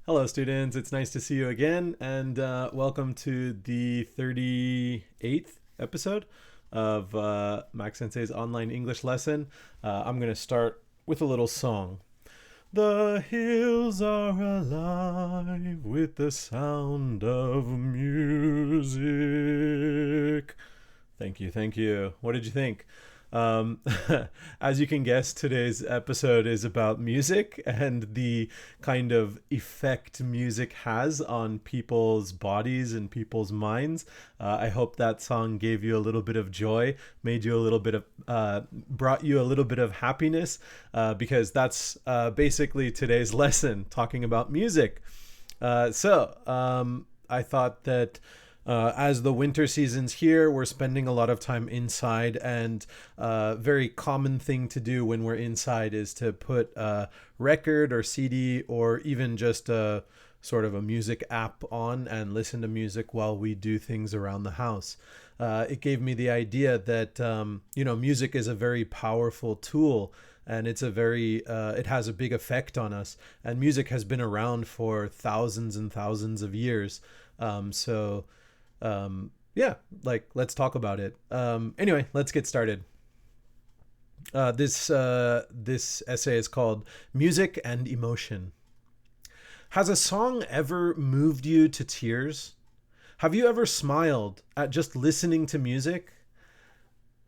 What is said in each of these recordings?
Hello, students. It's nice to see you again, and welcome to the 38th episode of Max Sensei's online English lesson. I'm going to start with a little song. The hills are alive with the sound of music. Thank you, thank you. What did you think? Um, as you can guess, today's episode is about music and the kind of effect music has on people's bodies and people's minds. I hope that song gave you a little bit of joy, made you a little bit of, brought you a little bit of happiness, because that's basically today's lesson, talking about music. I thought that as the winter season's here, we're spending a lot of time inside, and a very common thing to do when we're inside is to put a record or CD or even just a sort of a music app on and listen to music while we do things around the house. It gave me the idea that music is a very powerful tool, and it has a big effect on us, and music has been around for thousands and thousands of years. Let's talk about it. Anyway, let's get started. This essay is called Music and Emotion. Has a song ever moved you to tears? Have you ever smiled at just listening to music?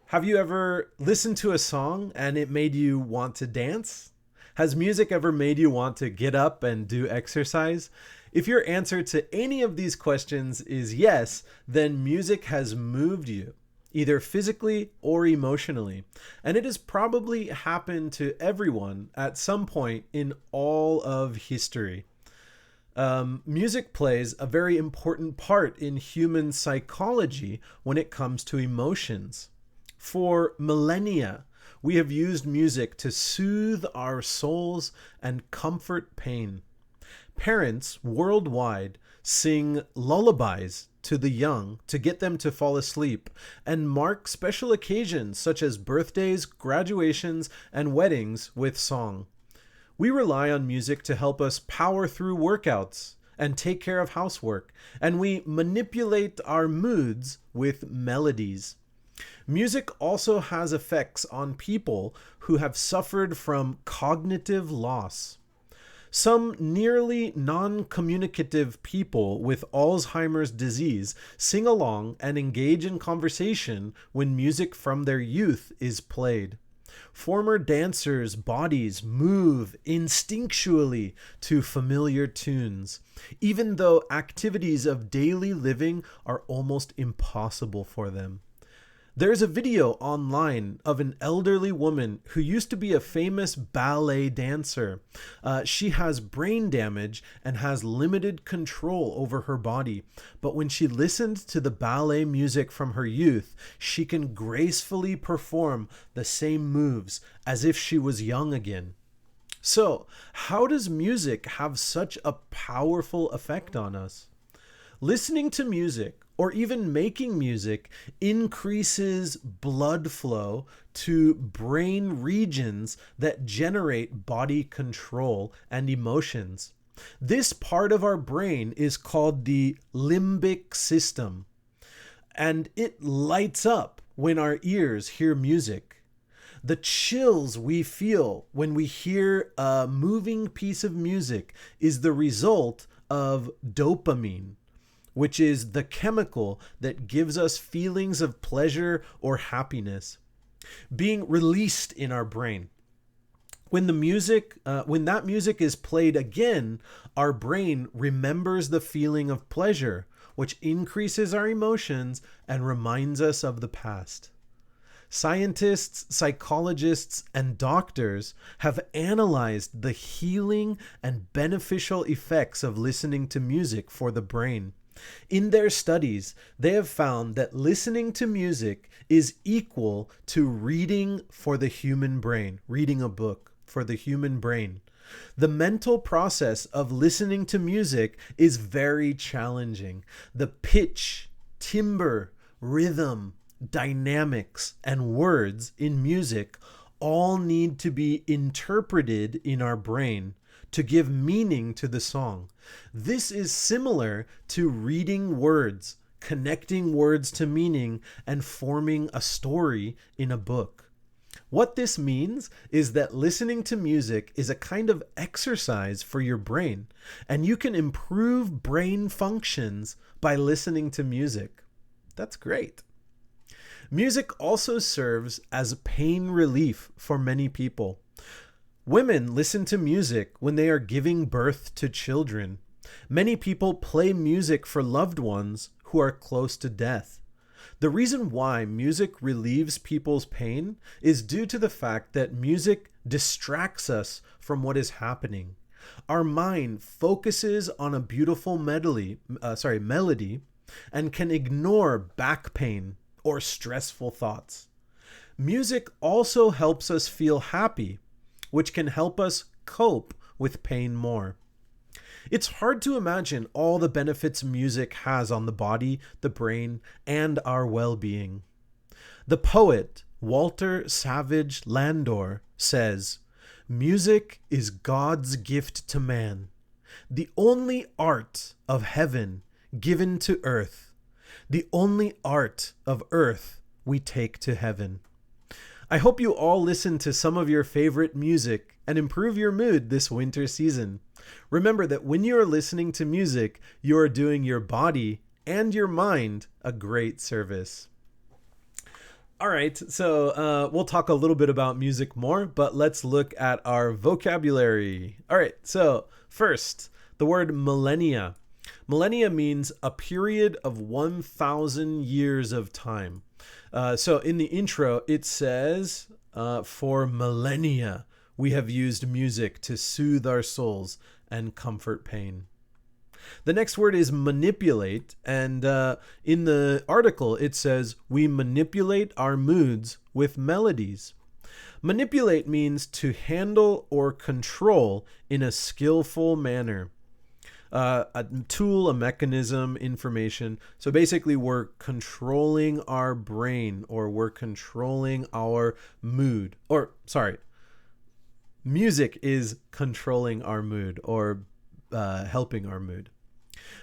Have you ever listened to a song and it made you want to dance? Has music ever made you want to get up and do exercise? If your answer to any of these questions is yes, then music has moved you, either physically or emotionally. And it has probably happened to everyone at some point in all of history. Music plays a very important part in human psychology when it comes to emotions. For millennia, we have used music to soothe our souls and comfort pain. Parents worldwide sing lullabies to the young to get them to fall asleep and mark special occasions such as birthdays, graduations, and weddings with song. We rely on music to help us power through workouts and take care of housework, and we manipulate our moods with melodies. Music also has effects on people who have suffered from cognitive loss. Some nearly non-communicative people with Alzheimer's disease sing along and engage in conversation when music from their youth is played. Former dancers' bodies move instinctually to familiar tunes, even though activities of daily living are almost impossible for them. There's a video online of an elderly woman who used to be a famous ballet dancer. She has brain damage and has limited control over her body. But when she listened to the ballet music from her youth, she can gracefully perform the same moves as if she was young again. So, how does music have such a powerful effect on us? Listening to music, or even making music, increases blood flow to brain regions that generate body control and emotions. This part of our brain is called the limbic system, and it lights up when our ears hear music. The chills we feel when we hear a moving piece of music is the result of dopamine, which is the chemical that gives us feelings of pleasure or happiness, being released in our brain. When that music is played again, our brain remembers the feeling of pleasure, which increases our emotions and reminds us of the past. Scientists, psychologists, and doctors have analyzed the healing and beneficial effects of listening to music for the brain. In their studies, they have found that listening to music is equal to reading for the human brain, reading a book for the human brain. The mental process of listening to music is very challenging. The pitch, timbre, rhythm, dynamics, and words in music all need to be interpreted in our brain to give meaning to the song. This is similar to reading words, connecting words to meaning, and forming a story in a book. What this means is that listening to music is a kind of exercise for your brain, and you can improve brain functions by listening to music. That's great. Music also serves as pain relief for many people. Women listen to music when they are giving birth to children. Many people play music for loved ones who are close to death. The reason why music relieves people's pain is due to the fact that music distracts us from what is happening. Our mind focuses on a beautiful melody and can ignore back pain or stressful thoughts. Music also helps us feel happy, which can help us cope with pain more. It's hard to imagine all the benefits music has on the body, the brain, and our well-being. The poet Walter Savage Landor says, "Music is God's gift to man, the only art of heaven given to earth, the only art of earth we take to heaven." I hope you all listen to some of your favorite music and improve your mood this winter season. Remember that when you are listening to music, you are doing your body and your mind a great service. All right, so we'll talk a little bit about music more, but let's look at our vocabulary. All right, so first, the word millennia. Millennia means a period of 1,000 years of time. So in the intro, it says, for millennia, we have used music to soothe our souls and comfort pain. The next word is manipulate, and in the article, it says, we manipulate our moods with melodies. Manipulate means to handle or control in a skillful manner. A tool, a mechanism, information. So basically we're controlling our brain, or we're controlling our mood. Music is controlling our mood, or helping our mood.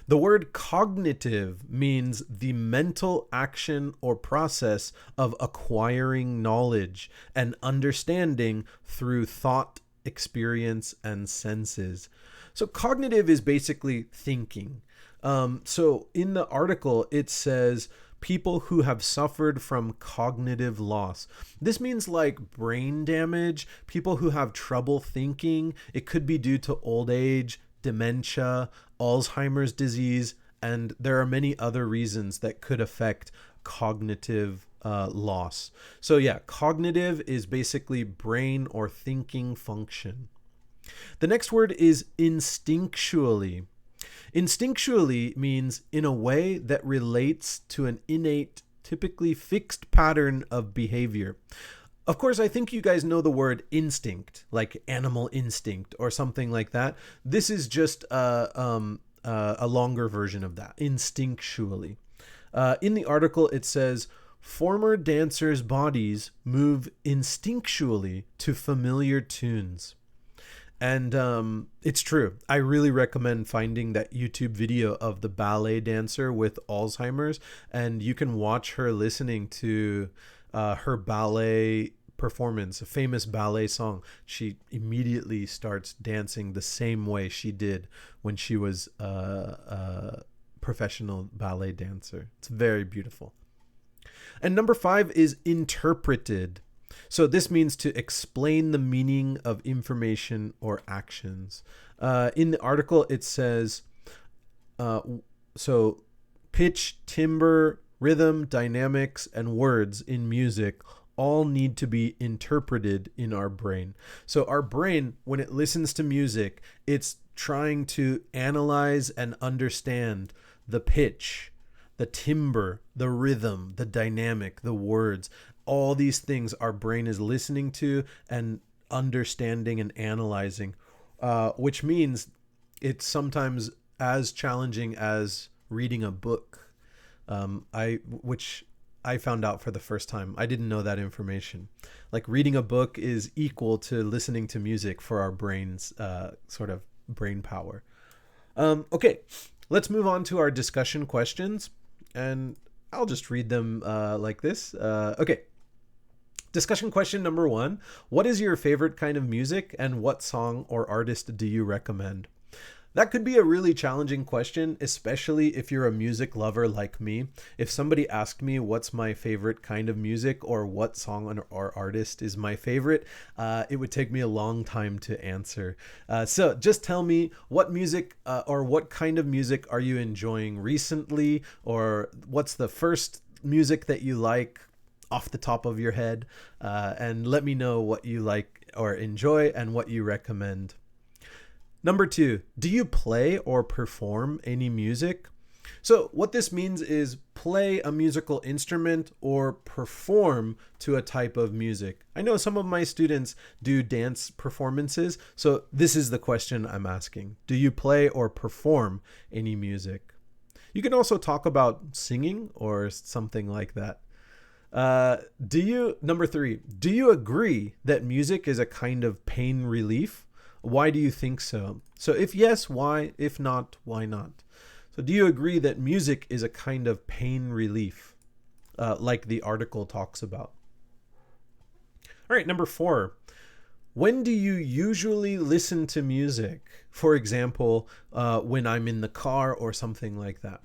The word cognitive means the mental action or process of acquiring knowledge and understanding through thought, experience, and senses. So cognitive is basically thinking. So in the article, it says people who have suffered from cognitive loss. This means like brain damage, people who have trouble thinking. It could be due to old age, dementia, Alzheimer's disease, and there are many other reasons that could affect cognitive loss. So yeah, cognitive is basically brain or thinking function. The next word is instinctually. Instinctually means in a way that relates to an innate, typically fixed pattern of behavior. Of course, I think you guys know the word instinct, like animal instinct or something like that. This is just a longer version of that, instinctually. In the article, it says, former dancers' bodies move instinctually to familiar tunes. And it's true. I really recommend finding that YouTube video of the ballet dancer with Alzheimer's, and you can watch her listening to her ballet performance, a famous ballet song. She immediately starts dancing the same way she did when she was a professional ballet dancer. It's very beautiful. And number 5 is interpreted. So this means to explain the meaning of information or actions. In the article, it says, so pitch, timbre, rhythm, dynamics, and words in music all need to be interpreted in our brain. So our brain, when it listens to music, it's trying to analyze and understand the pitch, the timbre, the rhythm, the dynamic, the words. All these things our brain is listening to and understanding and analyzing, which means it's sometimes as challenging as reading a book, which I found out for the first time. I didn't know that information. Like reading a book is equal to listening to music for our brains, sort of brain power. Okay, let's move on to our discussion questions, and I'll just read them like this. Okay. Discussion question number 1. What is your favorite kind of music, and what song or artist do you recommend? That could be a really challenging question, especially if you're a music lover like me. If somebody asked me what's my favorite kind of music or what song or artist is my favorite, it would take me a long time to answer. So just tell me what music or what kind of music are you enjoying recently, or what's the first music that you like off the top of your head, and let me know what you like or enjoy and what you recommend. Number 2, do you play or perform any music? So what this means is play a musical instrument or perform to a type of music. I know some of my students do dance performances, so this is the question I'm asking. Do you play or perform any music? You can also talk about singing or something like that. Number 3, do you agree that music is a kind of pain relief? Why do you think so? So if yes, why? If not, why not? So do you agree that music is a kind of pain relief, like the article talks about? All right, number 4. When do you usually listen to music? For example, when I'm in the car or something like that.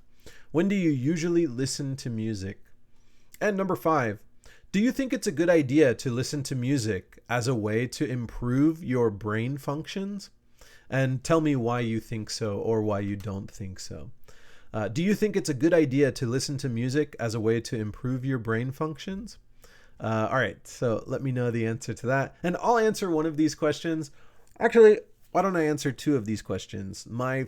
When do you usually listen to music? And number 5, do you think it's a good idea to listen to music as a way to improve your brain functions? And tell me why you think so or why you don't think so. Do you think it's a good idea to listen to music as a way to improve your brain functions? All right, so let me know the answer to that. And I'll answer one of these questions. Actually, why don't I answer 2 of these questions? My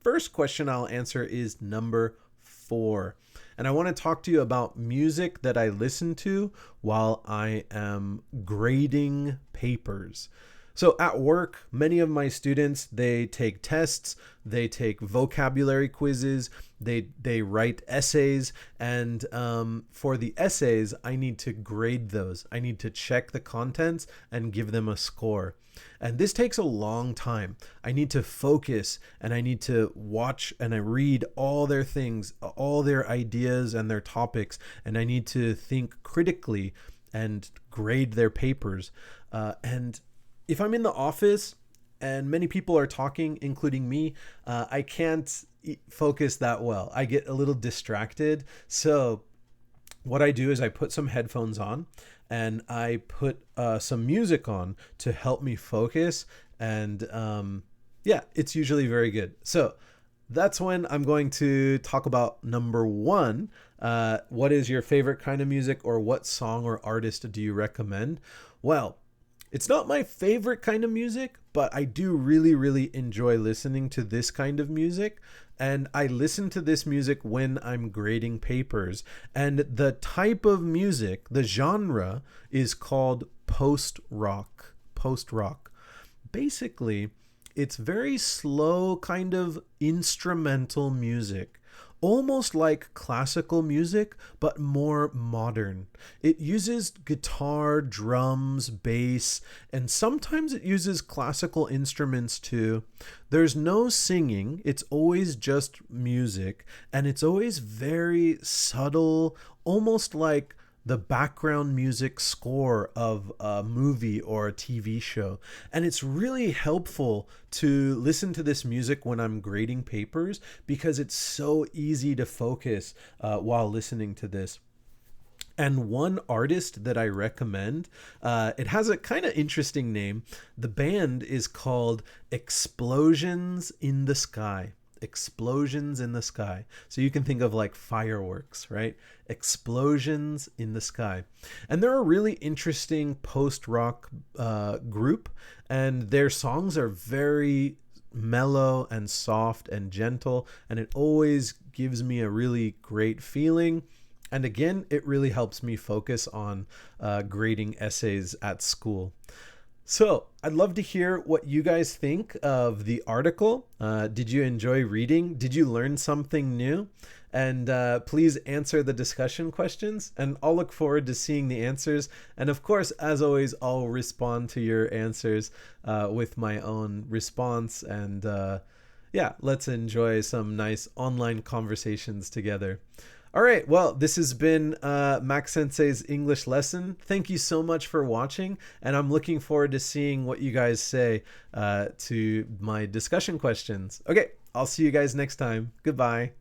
first question I'll answer is number 4. And I want to talk to you about music that I listen to while I am grading papers. So at work, many of my students, they take tests, they take vocabulary quizzes, they write essays, and for the essays, I need to grade those. I need to check the contents and give them a score. And this takes a long time. I need to focus, and I need to watch and I read all their things, all their ideas and their topics, and I need to think critically and grade their papers. And if I'm in the office and many people are talking, including me, I can't focus that well. I get a little distracted. So what I do is I put some headphones on and I put some music on to help me focus. And yeah, it's usually very good. So that's when I'm going to talk about number 1. What is your favorite kind of music, or what song or artist do you recommend? Well, it's not my favorite kind of music, but I do really, really enjoy listening to this kind of music. And I listen to this music when I'm grading papers. And the type of music, the genre, is called post-rock. Post-rock. Basically, it's very slow kind of instrumental music. Almost like classical music, but more modern. It uses guitar, drums, bass, and sometimes it uses classical instruments too. There's no singing, it's always just music, and it's always very subtle, almost like the background music score of a movie or a TV show. And it's really helpful to listen to this music when I'm grading papers because it's so easy to focus while listening to this. And one artist that I recommend, it has a kind of interesting name. The band is called Explosions in the Sky. Explosions in the Sky. So you can think of like fireworks, right? Explosions in the Sky. And they're a really interesting post-rock group, and their songs are very mellow and soft and gentle, and it always gives me a really great feeling. And again, it really helps me focus on grading essays at school. So, I'd love to hear what you guys think of the article. Did you enjoy reading? Did you learn something new? And please answer the discussion questions, and I'll look forward to seeing the answers. And of course, as always, I'll respond to your answers with my own response. And yeah, let's enjoy some nice online conversations together. All right, well, this has been Max Sensei's English lesson. Thank you so much for watching, and I'm looking forward to seeing what you guys say to my discussion questions. Okay, I'll see you guys next time. Goodbye.